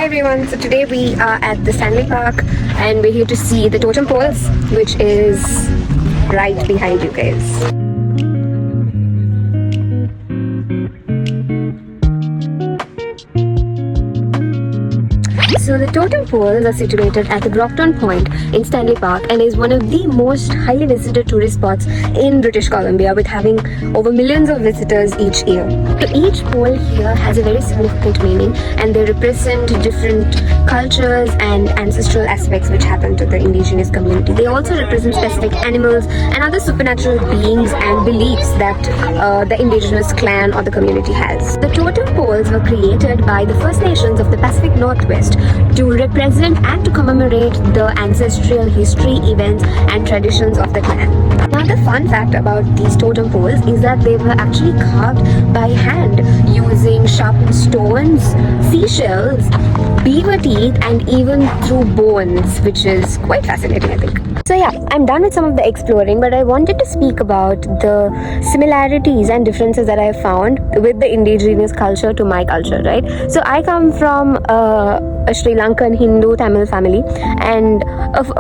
Hi everyone, so today we are at the Stanley Park and we're here to see the totem poles, which is right behind you guys. So the totem poles are situated at the Brockton Point in Stanley Park and is one of the most highly visited tourist spots in British Columbia, with having over millions of visitors each year. So each pole here has a very significant meaning and they represent different cultures and ancestral aspects which happen to the indigenous community. They also represent specific animals and other supernatural beings and beliefs that the indigenous clan or the community has. The totem poles were created by the First Nations of the Pacific Northwest to represent and to commemorate the ancestral history, events and traditions of the clan. Another fun fact about these totem poles is that they were actually carved by hand using sharpened stones, seashells, beaver teeth and even through bones, which is quite fascinating, I think. So yeah, I'm done with some of the exploring, but I wanted to speak about the similarities and differences that I found with the indigenous culture to my culture, right? So I come from a Sri Lankan Hindu Tamil family, and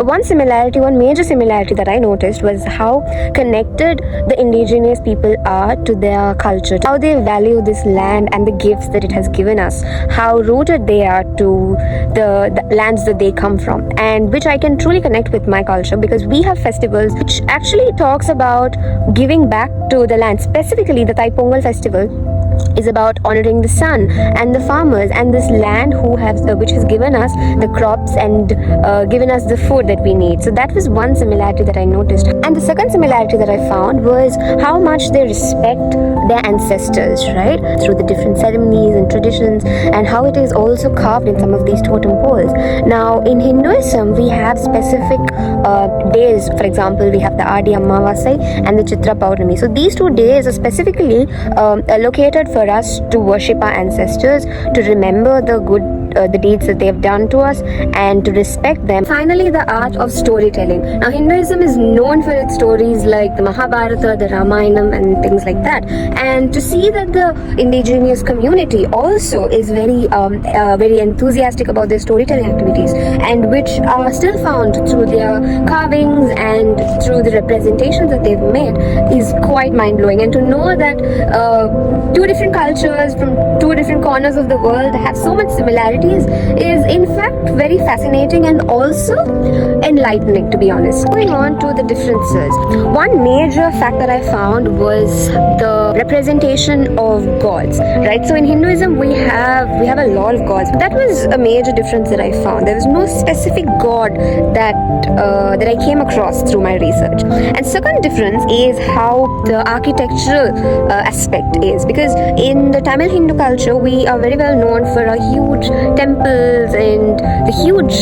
one major similarity that I noticed was how connected the indigenous people are to their culture, how they value this land and the gifts that it has given us, how rooted they are to the lands that they come from, and which I can truly connect with my culture, because we have festivals which actually talks about giving back to the land. Specifically, the Thai Pongal festival is about honoring the sun and the farmers and this land which has given us the crops and given us the food that we need. So that was one similarity that I noticed. And the second similarity that I found was how much they respect their ancestors, right? Through the different ceremonies and traditions, and how it is also carved in some of these totem poles. Now, in Hinduism, we have specific days. For example, we have the Adi Amavasai and the Chitra Paurnami. So these 2 days are specifically located for us to worship our ancestors, to remember the deeds that they have done to us and to respect them. Finally, the art of storytelling. Now, Hinduism is known for its stories like the Mahabharata, the Ramayana and things like that. And to see that the indigenous community also is very enthusiastic about their storytelling activities, and which are still found through their carvings and through the representations that they've made, is quite mind-blowing. And to know that two different cultures from two different corners of the world have so much similarities is in fact very fascinating and also enlightening, to be honest. Going on to the differences, one major fact that I found was the representation of gods, right? So in Hinduism we have a lot of gods. That was a major difference that I found. There was no specific god that I came across through my research. And second difference is how the architectural aspect is, because in the Tamil Hindu culture we are very well known for our huge temples and the huge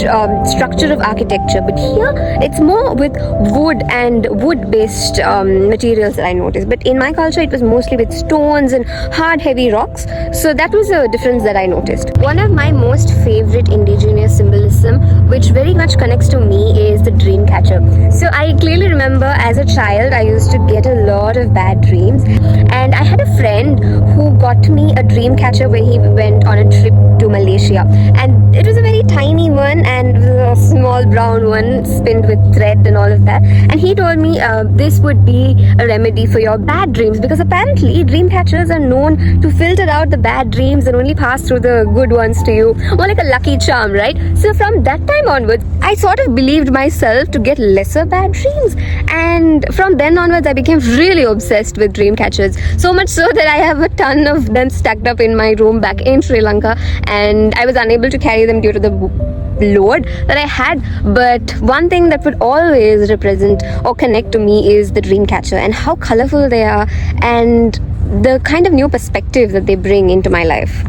structure of architecture, but here it's more with wood and wood-based materials that I noticed. But in my culture it was mostly with stones and hard, heavy rocks. So that was a difference that I noticed. One of my most favorite indigenous symbolism, which very much connects to me, is the dream catcher. So I clearly remember as a child I used to get a lot of bad dreams, and I had a friend who got me a dream catcher where he went on a trip to Malaysia, and it was a very tiny one and a small brown one spinned with thread and all of that, and he told me this would be a remedy for your bad dreams, because apparently dream catchers are known to filter out the bad dreams and only pass through the good ones to you, more like a lucky charm, right? So from that time onwards I sort of believed myself to get lesser bad dreams, and from then onwards I became really obsessed with dream catchers, so much so that I have a ton of them stacked up in my room back in Sri Lanka, and I was unable to carry them due to the load that I had. But one thing that would always represent or connect to me is the dream catcher, and how colorful they are and the kind of new perspective that they bring into my life.